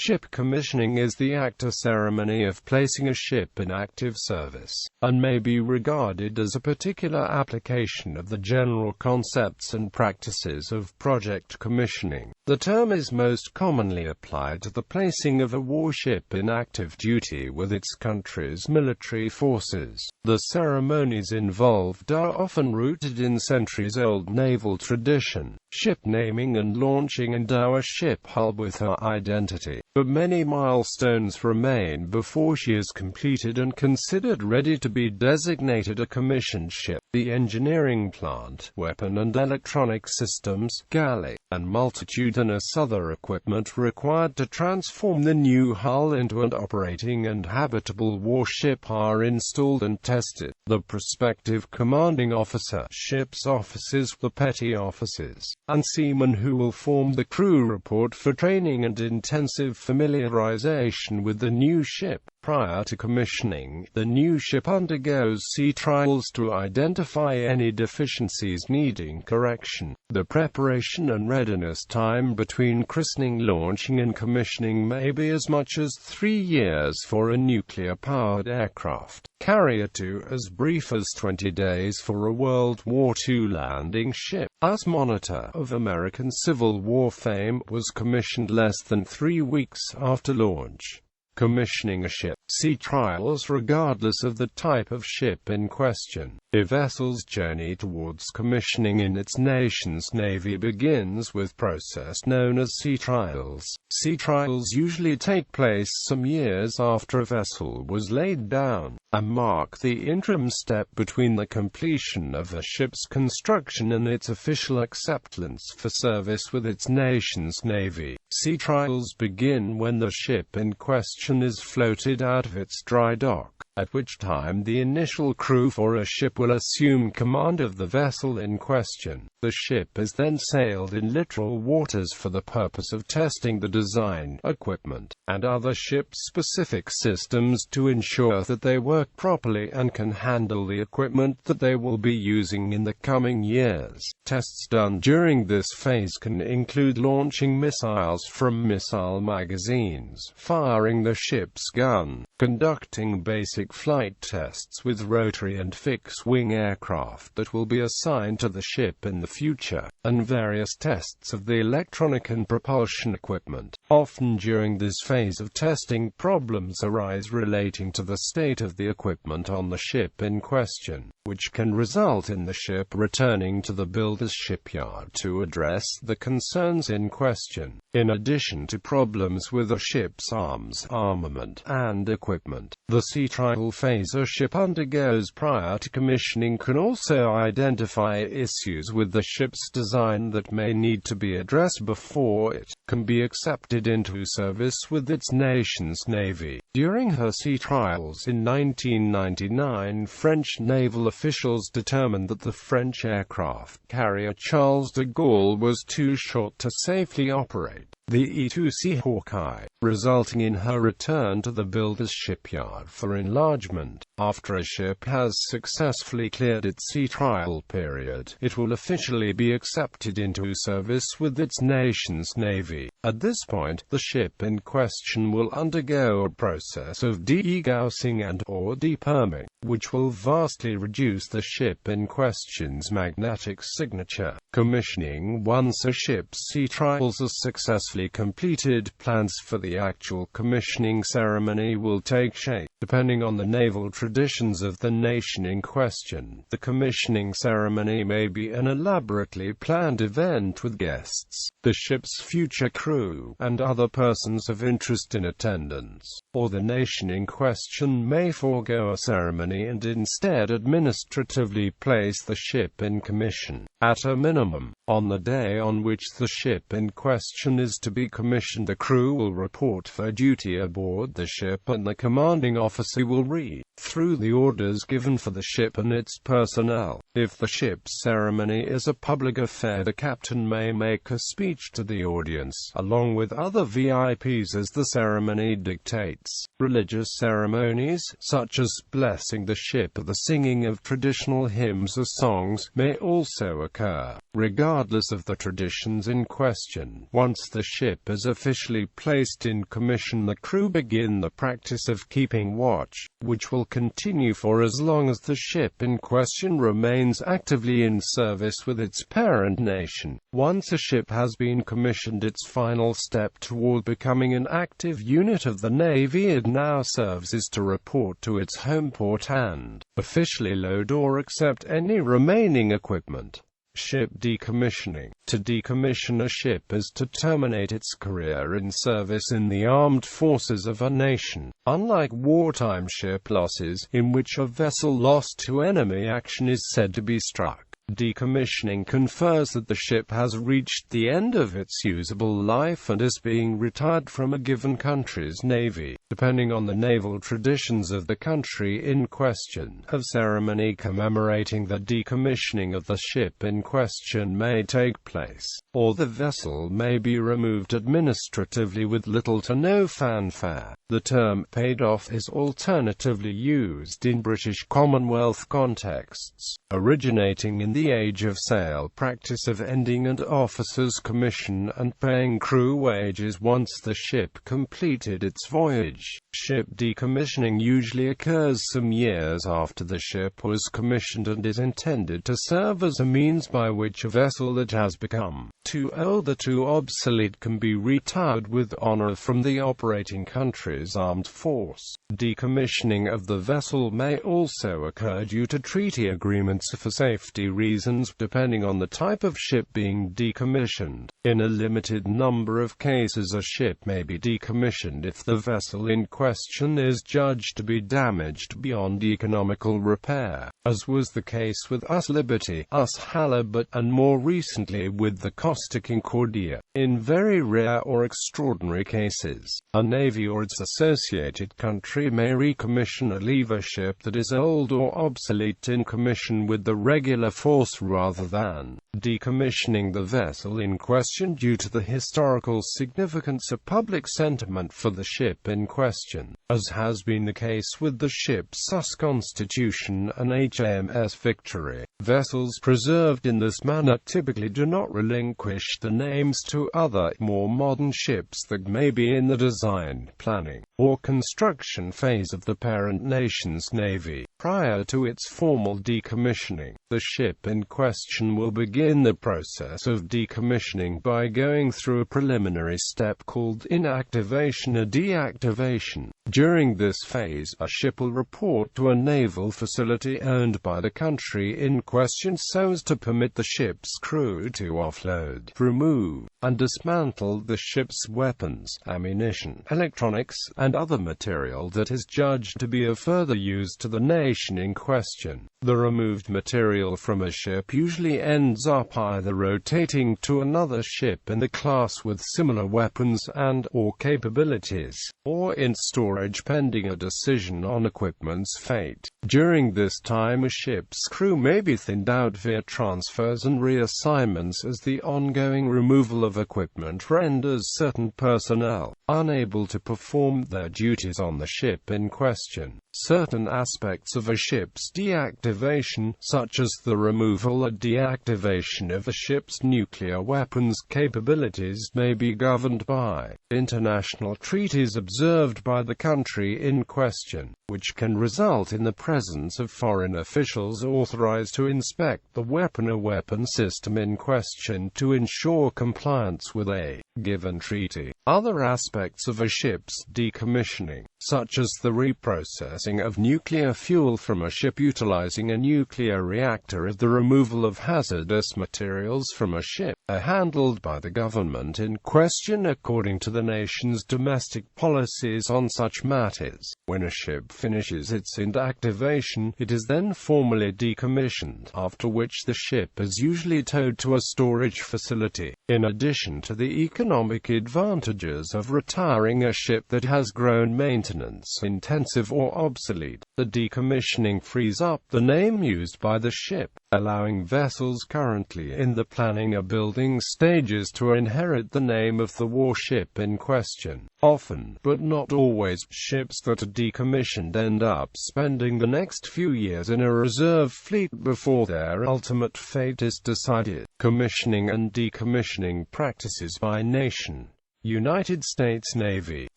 Ship commissioning is the act or ceremony of placing a ship in active service, and may be regarded as a particular application of the general concepts and practices of project commissioning. The term is most commonly applied to the placing of a warship in active duty with its country's military forces. The ceremonies involved are often rooted in centuries-old naval tradition. Ship naming and launching endow a ship hull with her identity, but many milestones remain before she is completed and considered ready to be designated a commissioned ship. The engineering plant, weapon and electronic systems, galley, and multitudinous other equipment required to transform the new hull into an operating and habitable warship are installed and tested. The prospective commanding officer, ship's officers, the petty officers, and seamen who will form the crew report for training and intensive familiarization with the new ship. Prior to commissioning, the new ship undergoes sea trials to identify any deficiencies needing correction. The preparation and readiness time between christening, launching and commissioning may be as much as 3 years for a nuclear-powered aircraft carrier to as brief as 20 days for a World War II landing ship. As Monitor, of American Civil War fame, was commissioned less than 3 weeks after launch. Commissioning a ship. Sea trials regardless of the type of ship in question. A vessel's journey towards commissioning in its nation's navy begins with process known as sea trials. Sea trials usually take place some years after a vessel was laid down, and mark the interim step between the completion of a ship's construction and its official acceptance for service with its nation's navy. Sea trials begin when the ship in question is floated out of its dry dock, at which time the initial crew for a ship will assume command of the vessel in question. The ship is then sailed in literal waters for the purpose of testing the design, equipment, and other ship-specific systems to ensure that they work properly and can handle the equipment that they will be using in the coming years. Tests done during this phase can include launching missiles from missile magazines, firing the ship's gun, conducting basic flight tests with rotary and fixed-wing aircraft that will be assigned to the ship in the future, and various tests of the electronic and propulsion equipment. Often during this phase of testing, problems arise relating to the state of the equipment on the ship in question, which can result in the ship returning to the builder's shipyard to address the concerns in question. In addition to problems with a ship's arms, armament, and equipment, the sea trial phase a ship undergoes prior to commissioning can also identify issues with the ship's design that may need to be addressed before it can be accepted into service with its nation's navy. During her sea trials in 1999, French naval officials determined that the French aircraft carrier Charles de Gaulle was too short to safely operate the E-2C Hawkeye, resulting in her return to the builder's shipyard for enlargement. After a ship has successfully cleared its sea trial period, it will officially be accepted into service with its nation's navy. At this point, the ship in question will undergo a process of de-gaussing and/or deperming, which will vastly reduce the ship in question's magnetic signature. Commissioning. Once a ship's sea trials are successfully completed, plans for the actual commissioning ceremony will take shape. Depending on the naval traditions of the nation in question, the commissioning ceremony may be an elaborately planned event with guests, the ship's future crew, and other persons of interest in attendance. Or the nation in question may forego a ceremony and instead administratively place the ship in commission. At a minimum, on the day on which the ship in question is to be commissioned, the crew will report for duty aboard the ship and the commanding officer officer will read through the orders given for the ship and its personnel. If the ship's ceremony is a public affair, the captain may make a speech to the audience, along with other VIPs as the ceremony dictates. Religious ceremonies, such as blessing the ship or the singing of traditional hymns or songs, may also occur, regardless of the traditions in question. Once the ship is officially placed in commission, the crew begin the practice of keeping watch, which will continue for as long as the ship in question remains actively in service with its parent nation. Once a ship has been commissioned, its final step toward becoming an active unit of the Navy it now serves is to report to its home port and officially load or accept any remaining equipment. Ship decommissioning. To decommission a ship is to terminate its career in service in the armed forces of a nation. Unlike wartime ship losses, in which a vessel lost to enemy action is said to be struck, decommissioning confers that the ship has reached the end of its usable life and is being retired from a given country's navy. Depending on the naval traditions of the country in question, a ceremony commemorating the decommissioning of the ship in question may take place, or the vessel may be removed administratively with little to no fanfare. The term paid off is alternatively used in British Commonwealth contexts, originating in the Age of Sail practice of ending an officer's commission and paying crew wages once the ship completed its voyage. Ship decommissioning usually occurs some years after the ship was commissioned and is intended to serve as a means by which a vessel that has become too old or too obsolete can be retired with honor from the operating country's armed force. Decommissioning of the vessel may also occur due to treaty agreements for safety reasons, depending on the type of ship being decommissioned. In a limited number of cases, a ship may be decommissioned if the vessel in question is judged to be damaged beyond economical repair, as was the case with US Liberty, US Halibut, and more recently with the Costa Concordia. In very rare or extraordinary cases, a navy or its associated country may recommission or leave a ship that is old or obsolete in commission with the regular force rather than decommissioning the vessel in question due to the historical significance or public sentiment for the ship in question, as has been the case with the ships US Constitution and HMS Victory. Vessels preserved in this manner typically do not relinquish the names to other, more modern ships that may be in the design, planning, or construction phase of the parent nation's navy. Prior to its formal decommissioning, the ship in question will begin the process of decommissioning by going through a preliminary step called inactivation or deactivation. During this phase, a ship will report to a naval facility owned by the country in question so as to permit the ship's crew to offload, remove, and dismantle the ship's weapons, ammunition, electronics, and other material that is judged to be of further use to the nation in question. The removed material from a ship usually ends up either rotating to another ship in the class with similar weapons and/or capabilities, or in storage pending a decision on equipment's fate. During this time, a ship's crew may be thinned out via transfers and reassignments as the ongoing removal of equipment renders certain personnel unable to perform their duties on the ship in question. Certain aspects of a ship's deactivation, such as the removal or deactivation of a ship's nuclear weapons capabilities, may be governed by international treaties observed by the country in question, which can result in the presence of foreign officials authorized to inspect the weapon or weapon system in question to ensure compliance with a given treaty. Other aspects of a ship's decommissioning, such as the reprocessing of nuclear fuel from a ship utilizing a nuclear reactor or the removal of hazardous materials from a ship, are handled by the government in question according to the nation's domestic policies on such matters. When a ship finishes its inactivation, it is then then formally decommissioned, after which the ship is usually towed to a storage facility. In addition to the economic advantages of retiring a ship that has grown maintenance-intensive or obsolete, the decommissioning frees up the name used by the ship, allowing vessels currently in the planning or building stages to inherit the name of the warship in question. Often, but not always, ships that are decommissioned end up spending the next few years in a reserve fleet before their ultimate fate is decided. Commissioning and decommissioning practices by nation. United States Navy.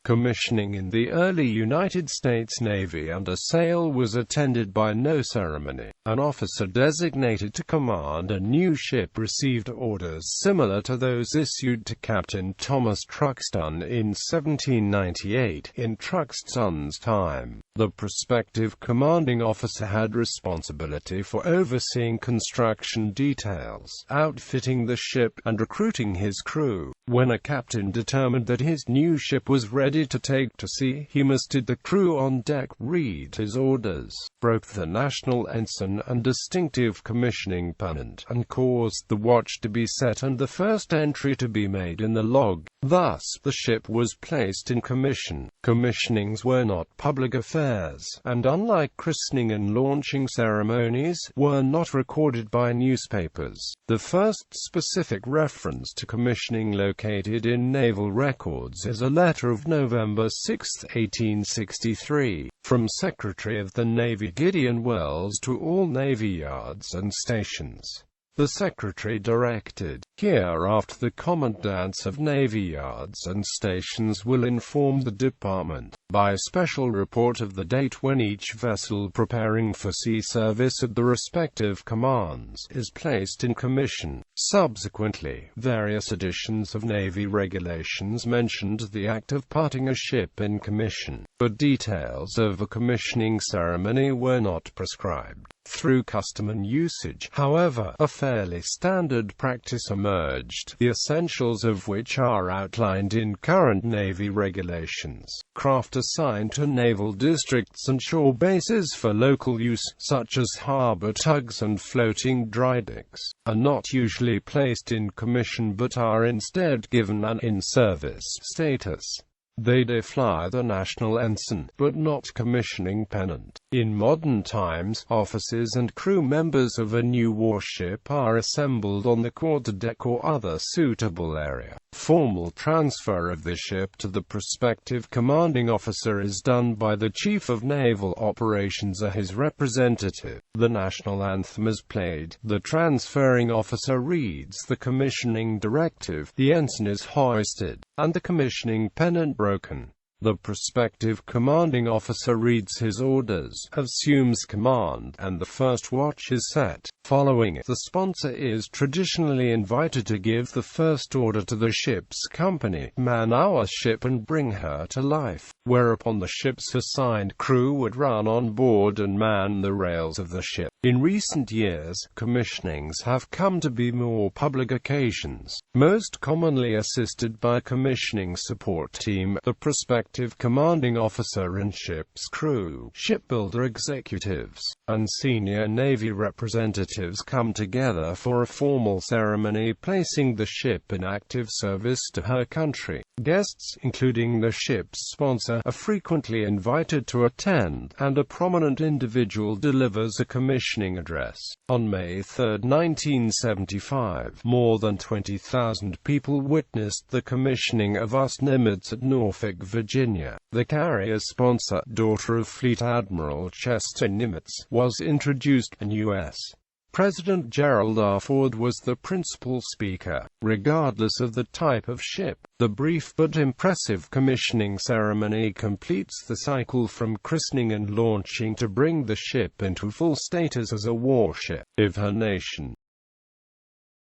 Commissioning in the early United States Navy under sail was attended by no ceremony. An officer designated to command a new ship received orders similar to those issued to Captain Thomas Truxtun in 1798. In Truxtun's time, the prospective commanding officer had responsibility for overseeing construction details, outfitting the ship, and recruiting his crew. When a captain determined that his new ship was ready to take to sea, he mustered the crew on deck, read his orders, broke the national ensign and distinctive commissioning pennant, and caused the watch to be set and the first entry to be made in the log. Thus, the ship was placed in commission. Commissionings were not public affairs, and unlike christening and launching ceremonies, were not recorded by newspapers. The first specific reference to commissioning located in naval records is a letter of November 6, 1863, from Secretary of the Navy Gideon Wells to all Navy yards and stations. The Secretary directed, "Hereafter the commandants of Navy yards and stations will inform the Department, by special report of the date when each vessel preparing for sea service at the respective commands is placed in commission." Subsequently, various editions of Navy regulations mentioned the act of putting a ship in commission, but details of a commissioning ceremony were not prescribed. Through custom and usage, however, a fairly standard practice emerged, the essentials of which are outlined in current Navy regulations. Craft assigned to naval districts and shore bases for local use, such as harbor tugs and floating dry docks, are not usually placed in commission but are instead given an in-service status. They fly the national ensign, but not commissioning pennant. In modern times, officers and crew members of a new warship are assembled on the quarterdeck or other suitable area. Formal transfer of the ship to the prospective commanding officer is done by the Chief of Naval Operations or his representative. The national anthem is played, the transferring officer reads the commissioning directive, the ensign is hoisted, and the commissioning pennant broken. The prospective commanding officer reads his orders, assumes command, and the first watch is set. Following it, the sponsor is traditionally invited to give the first order to the ship's company, man our ship and bring her to life, whereupon the ship's assigned crew would run on board and man the rails of the ship. In recent years, commissionings have come to be more public occasions, most commonly assisted by a commissioning support team, the prospective commanding officer and ship's crew, shipbuilder executives, and senior Navy representatives come together for a formal ceremony placing the ship in active service to her country. Guests, including the ship's sponsor, are frequently invited to attend, and a prominent individual delivers a commissioning address. On May 3, 1975, more than 20,000 people witnessed the commissioning of US Nimitz at Norfolk, Virginia. The carrier's sponsor, daughter of Fleet Admiral Chester Nimitz, was introduced, and U.S. President Gerald R. Ford was the principal speaker. Regardless of the type of ship, the brief but impressive commissioning ceremony completes the cycle from christening and launching to bring the ship into full status as a warship. If her nation